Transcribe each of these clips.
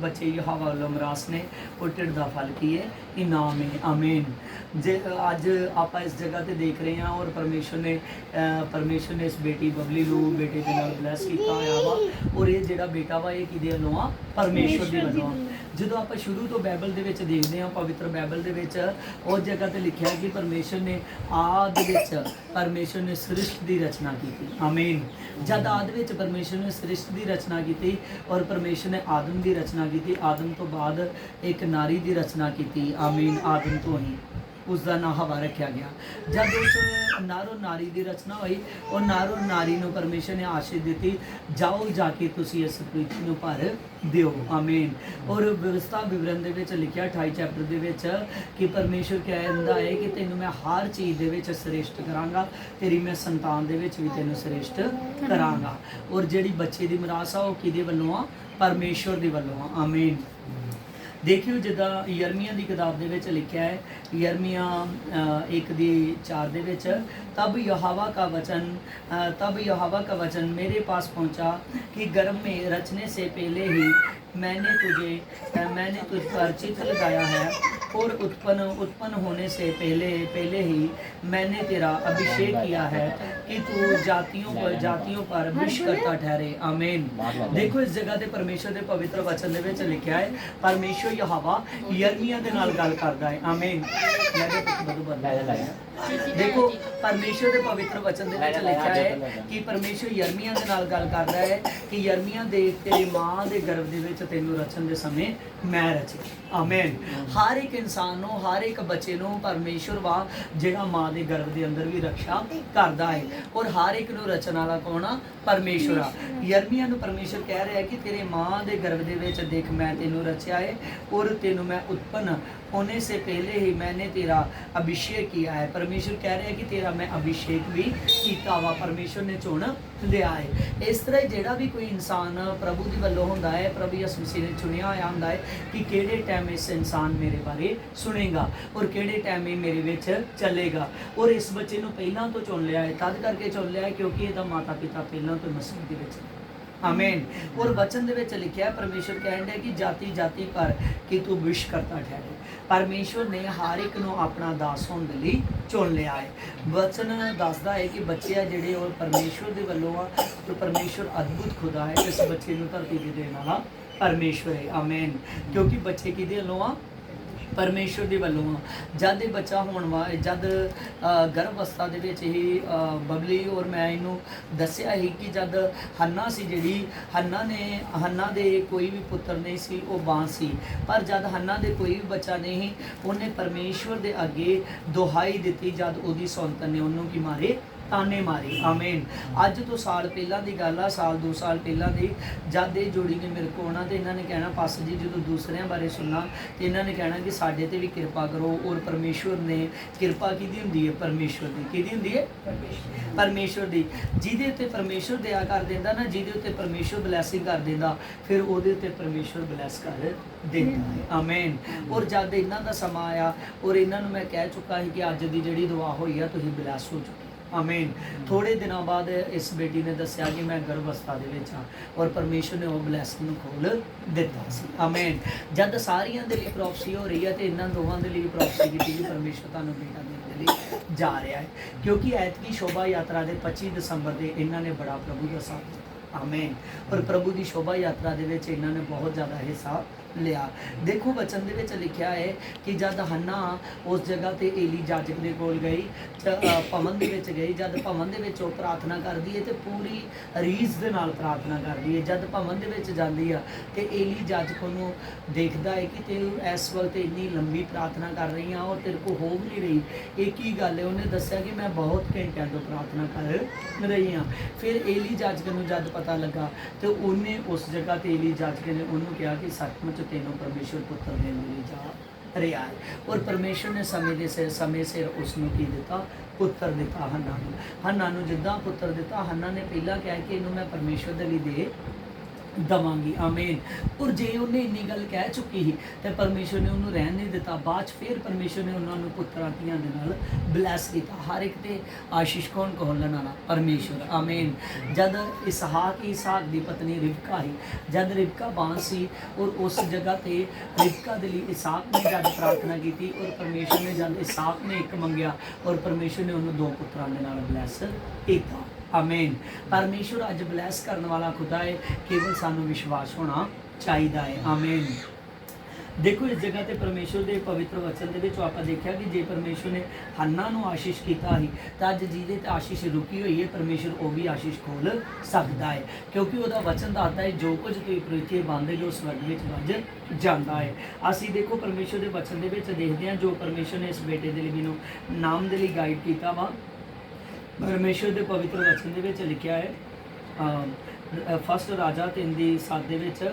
बच्चे यहोवा वालों मरास ने और ढिड दा फल की है इनाम है आमीन। जे अज आप इस जगह ते देख रहे हैं और परमेश्वर ने इस बेटी बबली नूं बेटे दे नाल ब्लैस कीता होया वा और ये जिहड़ा बेटा वा ये किहदे वल्लों आ परमेश्वर दे वल्लों आ। ਜਦੋਂ ਆਪਾਂ ਸ਼ੁਰੂ ਤੋਂ ਬਾਈਬਲ ਦੇ ਵਿੱਚ ਦੇਖਦੇ ਹਾਂ ਪਵਿੱਤਰ ਬਾਈਬਲ ਦੇ ਵਿੱਚ ਉਸ ਜਗ੍ਹਾ ਤੇ ਲਿਖਿਆ ਕਿ ਪਰਮੇਸ਼ਰ ਨੇ ਆਦ ਵਿੱਚ ਪਰਮੇਸ਼ਰ ਨੇ ਸ੍ਰਿਸ਼ਟ ਦੀ ਰਚਨਾ ਕੀਤੀ ਆਮੀਨ। ਜਦ ਆਦ ਵਿੱਚ ਪਰਮੇਸ਼ਰ ਨੇ ਸ੍ਰਿਸ਼ਟ ਦੀ ਰਚਨਾ ਕੀਤੀ ਔਰ ਪਰਮੇਸ਼ਰ ਨੇ ਆਦਮ ਦੀ ਰਚਨਾ ਕੀਤੀ, ਆਦਮ ਤੋਂ ਬਾਅਦ ਇੱਕ ਨਾਰੀ ਦੀ ਰਚਨਾ ਕੀਤੀ ਆਮੀਨ। ਆਦਮ ਤੋਂ ਹੀ उसका नाम हवा रखा गया। जब उस नारो नारी की रचना हुई और नारो नारी को परमेश्वर ने आशीष दी जाओ जाके तुसी इस पृथ्वी को भर दिओ आमीन। और व्यवस्था विवरण के लिखा 28 चैप्टर के कि परमेश्वर कहता है कि तेनों मैं हर चीज़ के श्रेष्ठ करांगा, तेरी मैं संतान के भी तेनों श्रेष्ठ करांगा। और जिहड़ी बच्चे की मरास आ वो किहदे वल्लों आ परमेश्वर दे वल्लों आ आमीन। देखियो जिदा यरमिया की किताब के लिखा है यरमिया 1:4 तब यहोवा का वचन मेरे पास पहुंचा कि गर्भ में रचने से पहले ही मैंने तुझ पर चित्र लगाया है और उत्पन्न होने से पहले ही मैंने तेरा अभिषेक किया है कि तू जातियों पर विश करता ठहरे आमीन। देखो इस जगह ते परमेश्वर के पवित्र वचन के लिखा है परमेश्वर यहोवा यरमिया दे नाल गल करदा है आमीन। देखो परमेश्वर के पवित्र वचन के लिखा है कि परमेश्वर यरमिया के नाल गल करदा है कि यरमिया देख तेरी माँ के गर्भ दे विच तैनूं रचन के समय मैं रची आमीन। हर एक इंसान नूं हर एक बच्चे नूं परमेश्वर वा जिहड़ा माँ के गर्भ के अंदर भी रक्षा करदा है और हर एक नूं रचन वाला कौन आ परमेश्वर आ। यरमिया नूं परमेश्वर कह रहा है कि तेरे माँ के गर्भ दे विच देख मैं तैनूं रचिया है और तैनूं मैं उत्पन्न होने से पहले ही मैंने तेरा अभिषेक किया है। परमेश्वर कह रहे हैं कि तेरा मैं अभिषेक भी किया वा, परमेश्वर ने चुन लिया है। इस तरह जिहड़ा भी कोई इंसान प्रभु दी वल्लों हुंदा है प्रभु यीशु मसीह ने चुनिया होया हुंदा है कि किहड़े टाइम इस इंसान मेरे बारे सुनेगा और किहड़े टाइम ये मेरे विच चलेगा। और इस बच्चे नूं पहलां तो चुन लिया है, तद करके चुन लिया है क्योंकि इहदा माता पिता पहलां तो मसीह दे विच आमीन। और वचन दे विच लिखिया है परमेश्वर कहंदा है कि जाति जाति पर कि तू विश करता ठहरे। परमेश्वर ने हर एक नूं अपना दास होने के लिए चुन लिया है। वचन दसदा है कि बच्चे आ जिहड़े और परमेश्वर दे वल्लों आ तो परमेश्वर अद्भुत खुदा है। इस बच्चे नूं धरती ते देण वाला परमेश्वर है आमीन। क्योंकि बच्चे किहदे वल्लों आ परमेश्वर दे वल्लों आ। जद ये बच्चा होण वा जद गर्भ अवस्था दे विच ही बबली और मैं इनू दस्सिया ही कि जद हन्ना सी जिहड़ी हन्ना दे कोई भी पुत्र नहीं सी वो बां सी पर जद हन्ना दे कोई भी बच्चा नहीं उन्हें परमेश्वर दे अगे दुहाई दिती जद उहदी सौंतन ने उन्होंने की मारे ताने मारे आमीन। अज तो साल पहला की गल आ साल 2 साल पहला दी जद ये जोड़ी ने मेरे को आना तो इन्होंने कहना पास जी जो दूसरों बारे सुनना तो इन्होंने कहना कि साढ़े ते भी कृपा करो। और परमेश्वर ने कृपा किहदी हुंदी है परमेश्वर की किहदी हुंदी है परमेश्वर की जिहदे उत्ते परमेश्वर दया कर देंदा ना जिहदे उत्ते परमेश्वर ब्लैसिंग कर देंदा फिर उहदे उत्ते परमेश्वर ब्लैस कर देंदा है आमीन। और जद इन्हां दा समा आया और इन्हां नूं मैं कह चुका है कि अज दी जिहड़ी दुआ होई आ तुसीं ब्लैस हो चुके आमीन। थोड़े दिनों बाद इस बेटी ने दस्या कि मैं गर्भ अवस्था दे विच हां और परमेश्वर ने वो ब्लैसिंग खोल दिता सी आमीन। जद सारियां दे लई प्रॉफसी हो रही है तो इन्हां दोवां दे लई प्रॉफसी कीती कि परमेश्वर तुहानूं बेटा देण दे लई जा रहा है। क्योंकि ऐतकी शोभा यात्रा के 25 दिसंबर से इन्हां ने बड़ा प्रभु का साथ दिता आमीन। और प्रभु की शोभा यात्रा के विच इन्हां ने बहुत ज़्यादा हिस्सा लिया। देखो वचन दे विच लिखिया है कि जद हन्ना उस जगह ते एली जाजक दे कोल गई भवन दे विच गई जद भवन दे विच ओह प्रार्थना करदी है तो पूरी रीझ दे नाल प्रार्थना करदी है। जद भवन दे विच जांदी है तो एली जाजक नूं देखदा है कि तू इस वक्त इन्नी लंबी प्रार्थना कर रही है और तेरे को हो भी नहीं रही एक ही गल है। उन्हें दस्सिया कि मैं बहुत घंटिया तो प्रार्थना कर रही हाँ। फिर एली जाजक नूं जद पता लगा तो उन्हें उस जगह ते एली जाजक ने उन्होंने कहा कि सचमुच तेनों परमेश्वर पुत्र देने लिए जा रहा है। और परमेश्वर ने समय सिर उसनों की दिता पुत्र दिता हन्ना नूं जिद्दां पुत्र दिता हन्ना ने पहला कहा कि इनू मैं परमेश्वर दे लई दे ਦਵਾਂਗੀ। ਆਮੀਨ। ਔਰ ਜੇ ਉਹਨੇ ਇੰਨੀ ਗੱਲ ਕਹਿ ਚੁੱਕੀ ਸੀ ਤੇ ਪਰਮੇਸ਼ਰ ਨੇ ਉਹਨੂੰ ਰਹਿਣ ਨਹੀਂ ਦਿੱਤਾ। ਬਾਅਦ 'ਚ ਫਿਰ ਪਰਮੇਸ਼ਰ ਨੇ ਉਹਨਾਂ ਨੂੰ ਪੁੱਤਰਾਂ ਧੀਆਂ ਦੇ ਨਾਲ ਬਲੈਸ ਕੀਤਾ। ਹਰ ਇੱਕ ਤੇ ਆਸ਼ੀਸ਼ ਕੌਣ ਕਹੋਲਣ ਵਾਲਾ? ਪਰਮੇਸ਼ਰ। ਆਮੀਨ। ਜਦ ਇਸਹਾਕ ਦੀ ਪਤਨੀ ਰਿਬਕਾ ਸੀ, ਜਦ ਰਿਬਕਾ ਬਾਂਝ ਸੀ ਔਰ ਉਸ ਜਗ੍ਹਾ ਤੇ ਰਿਬਕਾ ਦੇ ਲਈ ਇਸਹਾਕ ਨੇ ਜਦ ਪ੍ਰਾਰਥਨਾ ਕੀਤੀ ਔਰ ਪਰਮੇਸ਼ਰ ਨੇ ਜਦ ਇਸਹਾਕ ਨੇ ਇੱਕ ਮੰਗਿਆ ਔਰ ਪਰਮੇਸ਼ਰ ਨੇ ਉਹਨੂੰ 2 ਪੁੱਤਰਾਂ ਦੇ ਨਾਲ ਬਲੈਸ ਕੀਤਾ। ਆਮੀਨ। ਪਰਮੇਸ਼ਰ ਅੱਜ ਬਲੈਸ ਕਰਨ ਵਾਲਾ ਖੁਦਾ ਹੈ, ਕੇਵਲ ਸਾਨੂੰ ਵਿਸ਼ਵਾਸ ਹੋਣਾ ਚਾਹੀਦਾ ਹੈ। ਆਮੀਨ। ਦੇਖੋ ਇਸ ਜਗ੍ਹਾ ਤੇ ਪਰਮੇਸ਼ਰ ਦੇ ਪਵਿੱਤਰ ਵਚਨ ਦੇ ਵਿੱਚ ਆਪਾਂ ਦੇਖਿਆ ਕਿ ਜੇ ਪਰਮੇਸ਼ਰ ਨੇ ਹੰਨਾ ਨੂੰ ਆਸ਼ੀਸ਼ ਕੀਤਾ ਸੀ ਤਾਂ ਅੱਜ ਜਿਹਦੇ ਤੇ ਆਸ਼ੀਸ਼ ਰੁਕੀ ਹੋਈ ਹੈ ਪਰਮੇਸ਼ਰ ਉਹ ਵੀ ਆਸ਼ੀਸ਼ ਖੋਲ ਸਕਦਾ ਹੈ, ਕਿਉਂਕਿ ਉਹਦਾ ਵਚਨ ਦੱਸਦਾ ਹੈ ਜੋ ਕੁਝ ਤੁਸੀਂ ਪ੍ਰੀਤੀ ਬੰਦੇ ਜੋ ਸਵਰਗ ਵਿੱਚ ਵੱਜ ਜਾਂਦਾ ਹੈ। ਅਸੀਂ ਦੇਖੋ ਪਰਮੇਸ਼ਰ ਦੇ ਵਚਨ ਦੇ ਵਿੱਚ ਦੇਖਦੇ ਹਾਂ ਜੋ ਪਰਮੇਸ਼ਰ ਨੇ ਇਸ ਬੇਟੇ ਦੇ ਲਈ ਮੈਨੂੰ ਨਾਮ ਦੇ ਲਈ ਗਾਈਡ ਕੀਤਾ ਵਾ। ਪਰਮੇਸ਼ਰ ਦੇ ਪਵਿੱਤਰ ਵਚਨ ਦੇ ਵਿੱਚ ਲਿਖਿਆ ਹੈ ਫਸਟ ਰਾਜਾ 3:7 ਦੇ ਵਿੱਚ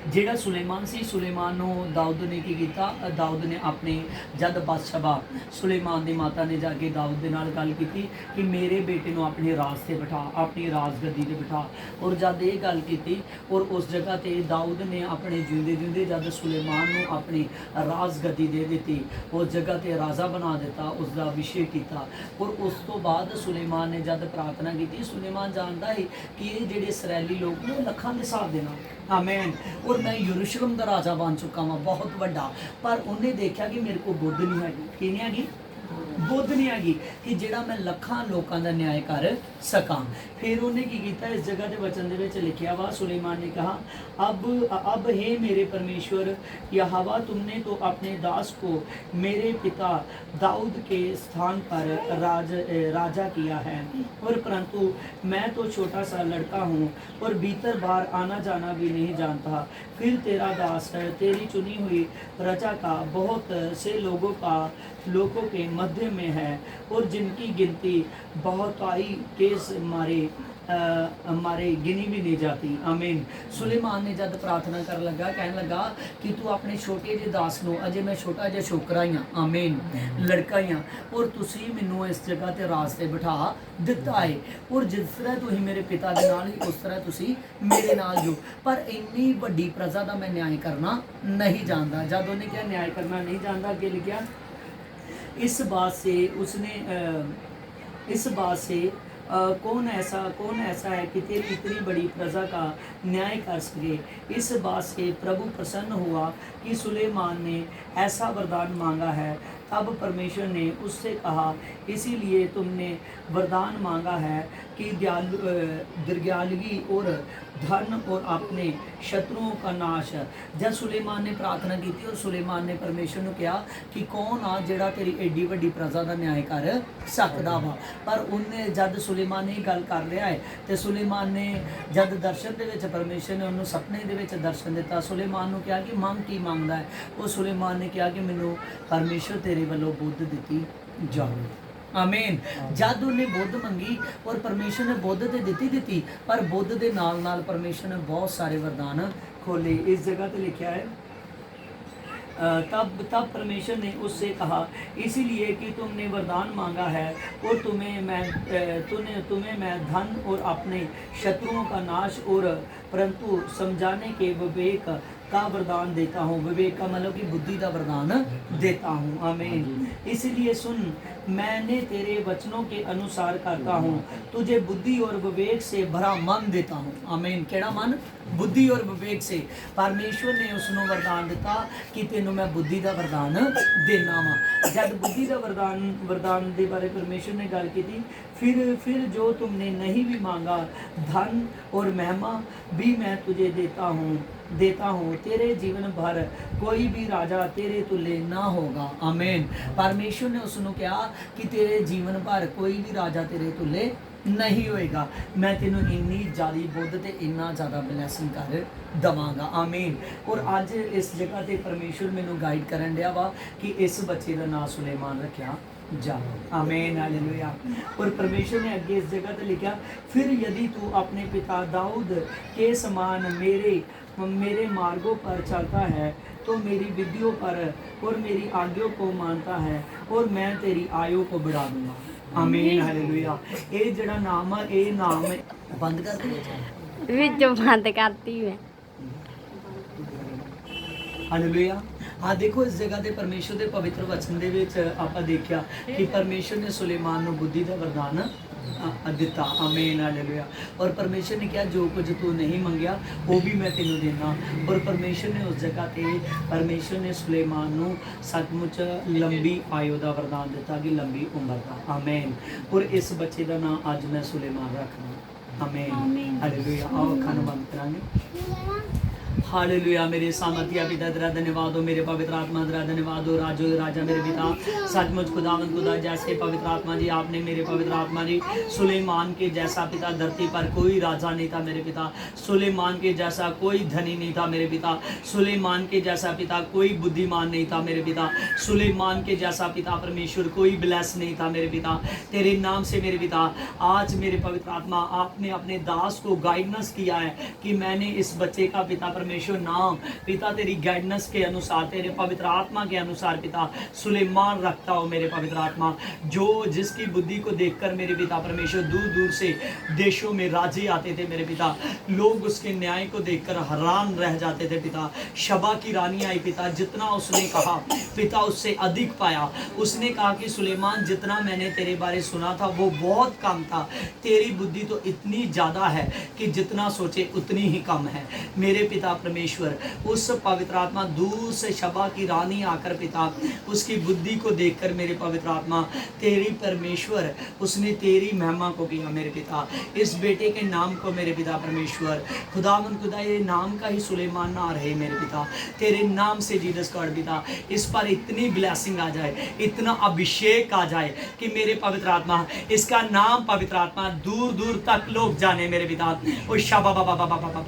ਜਿਹੜਾ ਸੁਲੇਮਾਨ ਸੀ, ਸੁਲੇਮਾਨ ਨੂੰ ਦਾਊਦ ਨੇ ਕੀ ਕੀਤਾ? ਦਾਊਦ ਨੇ ਆਪਣੇ ਜਦ ਬਾਦਸ਼ਾਹ ਸੁਲੇਮਾਨ ਦੀ ਮਾਤਾ ਨੇ ਜਾ ਕੇ ਦਾਊਦ ਦੇ ਨਾਲ ਗੱਲ ਕੀਤੀ ਕਿ ਮੇਰੇ ਬੇਟੇ ਨੂੰ ਆਪਣੇ ਰਾਜ ਤੇ ਬਿਠਾ, ਆਪਣੀ ਰਾਜਗੱਦੀ ਤੇ ਬਿਠਾ। ਔਰ ਜਦ ਇਹ ਗੱਲ ਕੀਤੀ ਔਰ ਉਸ ਜਗ੍ਹਾ ਤੇ ਦਾਊਦ ਨੇ ਆਪਣੇ ਜਿਉਂਦੇ ਜਦ ਸੁਲੇਮਾਨ ਨੂੰ ਆਪਣੀ ਰਾਜਗੱਦੀ ਦੇ ਦਿੱਤੀ, ਉਸ ਜਗ੍ਹਾ ਤੇ ਰਾਜਾ ਬਣਾ ਦਿੱਤਾ, ਉਸ ਦਾ ਅਭਿਸ਼ੇਕ ਕੀਤਾ। ਔਰ ਉਸ ਤੋਂ ਬਾਅਦ ਸੁਲੇਮਾਨ ਨੇ ਜਦ ਪ੍ਰਾਰਥਨਾ ਕੀਤੀ, ਸੁਲੇਮਾਨ ਜਾਣਦਾ ਹੈ ਕਿ ਇਹ ਜਿਹੜੇ ਇਸਰਾਇਲੀ ਲੋਕ ਨੇ ਲੱਖਾਂ ਦੇ ਹਿਸਾਬ ਦੇ ਨਾਲ। ਆਮੀਨ। ਔਰ ਮੈਂ ਯਰੂਸ਼ਲਮ ਦਾ ਰਾਜਾ ਬਣ ਚੁੱਕਾ ਵਾਂ ਬਹੁਤ ਵੱਡਾ, ਪਰ ਉਹਨੇ ਦੇਖਿਆ ਕਿ ਮੇਰੇ ਕੋਲ ਬੁੱਧ ਨਹੀਂ ਹੈਗੀ। ਕੀ ਨਹੀਂ ਹੈਗੀ? ਬੁੱਧ ਨਹੀਂ ਹੈਗੀ ਕਿ ਜਿਹੜਾ ਮੈਂ ਲੱਖਾਂ ਲੋਕਾਂ ਦਾ ਨਿਆਂ ਕਰ ਸਕਾਂ। ਫਿਰ ਉਹਨੇ ਕੀ ਕੀਤਾ? ਇਸ ਜਗ੍ਹਾ ਦੇ ਵਚਨ ਦੇ ਵਿੱਚ ਲਿਖਿਆ ਵਾ, ਸੁਲੇਮਾਨ ने कहा अब हे मेरे परमेश्वर यहोवा, तुमने तो अपने दास को मेरे पिता दाऊद के स्थान पर राजा किया है, और परंतु मैं तो छोटा सा लड़का हूँ और भीतर बाहर आना जाना भी नहीं जानता। फिर तेरा दास है तेरी चुनी हुई प्रजा का बहुत से लोगों के मध्य में है और जिनकी गिनती बहुताई के मारे गिनी भी नहीं जाती। आमीन। सुलेमान ने जब प्रार्थना कर लगा कहने लगा कि तू अपने छोटे जे दास नो, अजे मैं छोटा जिहा छोकरा ही हाँ, आमीन, लड़का ही हाँ, और तुसी मैनू इस जगह ते राज ते बिठा दिता है, और जिस तरह तुसीं मेरे पिता दे नाल ही उस तरह तुसी मेरे नाल जो, पर इन्नी वड्डी प्रजा दा मैं न्याय करना नहीं जानता। जब उन्हें क्या न्याय करना नहीं जानता, अगे लिखिया इस बात से कौन ऐसा है कि तेरी इतनी बड़ी प्रजा का न्याय कर सके। इस बात से प्रभु प्रसन्न हुआ कि सुलेमान ने ऐसा वरदान मांगा है। तब परमेश्वर ने उससे कहा, इसीलिए तुमने वरदान मांगा है कि दीर्घायुगी और धन और अपने शत्रुओं का नाश। जब सुलेमान ने प्रार्थना की और सुलेमान ने परमेश्वर ने कहा कि कौन आ जिहड़ा तेरी एडी वड्डी प्रजा का न्याय कर सकदा वा, पर उन्हें जब सुलेमान ने गल कर रहा है तो सुलेमान ने जब दर्शन दे विच परमेश्वर ने उन्होंने सपने दे विच दर्शन दिता, सुलेमान ने कहा कि मंग की मंगदा है। वो सुलेमान ने कहा कि मैनू परमेश्वर तेरे वालों बुद्ध दिती जावे। आमीन। जब उन्हें बुद्ध मंगी और परमेश्वर ने बुद्ध तो दी, पर बुद्ध के नाल नाल परमेश्वर ने बहुत सारे वरदान खोले। इस जगह पे लिखा है तब परमेश्वर ने उससे कहा, इसीलिए कि तुमने वरदान मांगा है और तुम्हें मैं धन और अपने शत्रुओं का नाश और परंतु समझाने के विवेक का वरदान देता हूँ। विवेक का मतलब कि बुद्धि का वरदान देता हूँ। आमीन। इसलिए सुन, मैंने तेरे वचनों के अनुसार करता हूँ, तुझे बुद्धि और विवेक से भरा मन देता हूँ। आमीन। केड़ा मन? बुद्धि और विवेक से। परमेश्वर ने उसनों वरदान दिता कि तेनों मैं बुद्धि का वरदान देना वा। जब बुद्धि का वरदान के बारे परमेश्वर ने गल की, फिर जो तुमने नहीं भी मांगा, धन और महिमा भी मैं तुझे देता हूँ। तेरे जीवन भर कोई भी राजा तेरे तुल्य ना होगा। आमीन। परमेश्वर ने उसनों कहा कि तेरे जीवन भर कोई भी राजा तेरे तुल्य नहीं होएगा। मैं तेनों इन्नी ज़्यादा बुद्ध ते इन्ना ज़्यादा ब्लैसिंग कर दवांगा। आमीन। और अज इस जगह ते परमेश्वर मैनू गाइड करन दिया वा कि इस बच्चे का नाम सुलेमान रखा जाए। आमीन। हालेलुया। और परमेश्वर ने अगे इस जगह ते लिखा, फिर यदि तू अपने पिता दाऊद के समान मेरे मार्गों पर चलता है तो मेरी विधियों पर और मेरी आज्ञों को मानता है, और मैं तेरी आयु को बढ़ा दूंगा। आमीन। हालेलुया। ये जड़ा नाम है, ये नाम बंद कर दिया ਵਿੱਚੋਂ ਬੰਦ ਕਰਤੀ ਮੈਂ। ਹਾਲੇਲੂਇਆ। हाँ देखो इस जगह ते परमेश्वर के पवित्र वचन दे विच आपां देखिया कि परमेश्वर ने सुलेमान नूं बुद्धि दा वरदान दिता। आमीन हालेलुया। और परमेश्वर ने कहा जो कुछ तू नहीं मंगया वो भी मैं तेनों देना। और परमेश्वर ने उस जगह ते परमेश्वर ने सुलेमान नूं सचमुच लंबी आयु का वरदान दिता कि लंबी उम्र का। आमीन। और इस बच्चे का नाम अज मैं सुलेमान रखना। आमीन हालेलुया। आओ अखां नूं बंद करांगे। हालेलुया। मेरे सामर्थ्य पिता तेरा धन्यवाद हो, मेरे पवित्र आत्मा तेरा धन्यवाद हो, राजो राजा मेरे पिता सचमुच खुदावंद खुदा जैसे पवित्र आत्मा जी आपने मेरे पवित्र आत्मा जी सुलेमान के जैसा पिता धरती पर कोई राजा नहीं था मेरे पिता, सुलेमान के जैसा कोई धनी नहीं था मेरे पिता, सुलेमान के जैसा पिता कोई बुद्धिमान नहीं था मेरे पिता, सुलेमान के जैसा पिता परमेश्वर कोई ब्लेस नहीं था मेरे पिता। तेरे नाम से मेरे पिता आज मेरे पवित्र आत्मा आपने अपने दास को गाइडेंस किया है कि मैंने इस बच्चे का पिता परमेश्वर नाम पिता तेरी गाइडेंस के अनुसार तेरे पवित्र आत्मा के अनुसार पिता सुलेमान रखता हो मेरे पवित्र आत्मा, जो जिसकी बुद्धि को देखकर मेरे पिता परमेश्वर दूर दूर से देशों में राजे आते थे मेरे पिता, लोग उसके न्याय को देखकर हैरान रह जाते थे पिता। शबा की रानी आई पिता, जितना उसने कहा पिता उससे अधिक पाया। उसने कहा कि सुलेमान जितना मैंने तेरे बारे सुना था वो बहुत कम था, तेरी बुद्धि तो इतनी ज़्यादा है कि जितना सोचे उतनी ही कम है मेरे पिता परमेश्वर। उस पवित्र आत्मा दूर से शबा की रानी आकर पिता उसकी बुद्धि को देखकर मेरे पवित्र आत्मा तेरी परमेश्वर उसने तेरी महिमा को किया मेरे पिता। इस बेटे के नाम को मेरे पिता परमेश्वर खुदावंद खुदा ये नाम का ही सुलेमान ना रहे मेरे पिता, तेरे नाम से जीसस गॉड पिता इस पर इतनी ब्लेसिंग आ जाए, इतना अभिषेक आ जाए कि मेरे पवित्र आत्मा इसका नाम पवित्र आत्मा दूर दूर तक लोग जाने मेरे पिता। ओ शबा बाबा बाबा बाबा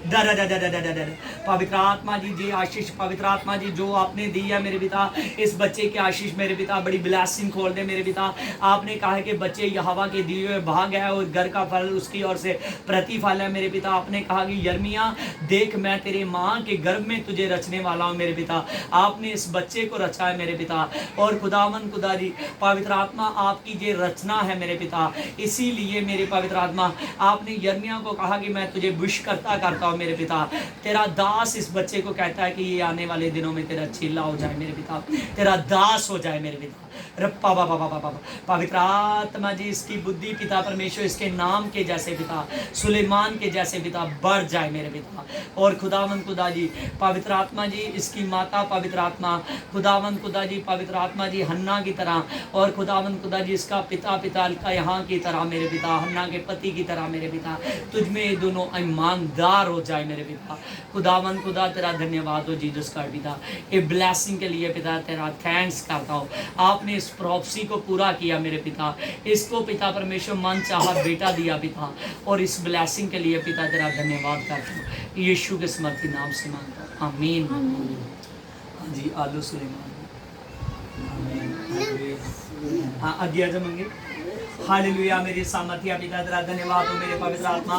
दर दर दर दर दर पवित्र आत्मा जी जी आशीष पवित्र आत्मा जी जो आपने दी है मेरे पिता, इस बच्चे की आशीष मेरे पिता बड़ी ब्लेसिंग खोल दे मेरे पिता। आपने कहा है कि बच्चे यहोवा के दिए हुए भाग है और घर का फल उसकी ओर से प्रतिफल है मेरे पिता। आपने कहा कि यर्मिया देख मैं तेरे माँ के गर्भ में तुझे रचने वाला हूँ मेरे पिता। आपने इस बच्चे को रचा है मेरे पिता और खुदावन खुदा जी पवित्र आत्मा आपकी ये रचना है मेरे पिता, इसीलिए मेरे पवित्र आत्मा आपने यर्मिया को कहा कि मैं तुझे बुश करता हूँ मेरे पिता। तेरा दास इस बच्चे को कहता है कि ये आने वाले दिनों में तेरा चेला हो जाए मेरे पिता, तेरा दास हो जाए मेरे पिता। रप्पा बाबा बाबा बाबा पवित्र आत्मा जी इसकी बुद्धि पिता परमेश्वर इसके नाम के जैसे पिता सुलेमान के जैसे पिता बढ़ जाए मेरे पिता। और खुदावंद खुदा जी पवित्र आत्मा जी इसकी माता पवित्र आत्मा खुदावंद खुदा जी पवित्र आत्मा जी हन्ना की तरह, और खुदावंद खुदा जी इसका पिता पिता का यहाँ की तरह मेरे पिता, हन्ना के पति की तरह मेरे पिता, तुझ में ये दोनों ईमानदार हो जाए मेरे पिता। खुदावंद खुदा तेरा धन्यवाद हो जीसस का पिता, ये ब्लेसिंग के लिए पिता तेरा थैंक्स करता हूँ। आपने इस प्रोफेसी को पूरा किया मेरे पिता, इसको पिता परमेश्वर मन चाहा बेटा दिया पिता, और इस ब्लेसिंग के लिए पिता तेरा धन्यवाद करता हूँ यीशु के समर्थी नाम से मांगता हूँ आमीन। हाँ जी आलू सुलेमान हाँ आगे आ जाएंगे। हालेलुया। मेरे सामर्थ्य पिता तेरा धन्यवाद हो मेरे पवित्र आत्मा,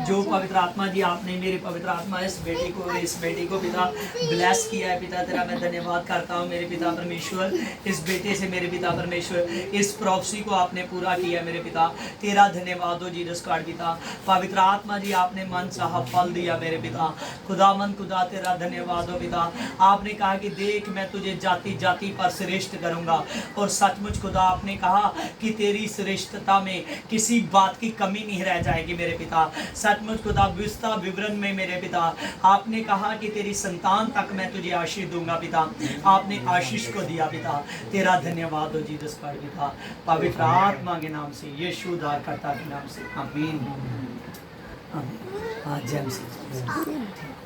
जो पवित्र आत्मा जी आपने मेरे पवित्र आत्मा इस बेटी को पिता ब्लेस किया है पिता तेरा मैं धन्यवाद करता हूँ मेरे पिता परमेश्वर। इस बेटे से मेरे पिता परमेश्वर इस प्रोफेसी को आपने पूरा किया है मेरे पिता, तेरा धन्यवाद हो जीसस गॉड पिता। पवित्र आत्मा जी आपने मन चाहा फल दिया मेरे पिता, खुदावंद खुदा तेरा धन्यवाद हो पिता। आपने कहा कि देख मैं तुझे जाति जाति पर श्रेष्ठ करूँगा, और सचमुच खुदा आपने कहा कि तेरी श्रेष्ठता में किसी बात की कमी नहीं रह जाएगी मेरे पिता। सचमुच खुदा विस्तार विवरण में मेरे पिता आपने कहा कि तेरी संतान तक मैं तुझे आशीष दूंगा पिता, आपने आशीष को दिया पिता, तेरा धन्यवाद हो जीसस का पिता। पवित्र आत्मा के नाम से यीशु उद्धारकर्ता के नाम से आमीन। हाँ जय मसीह।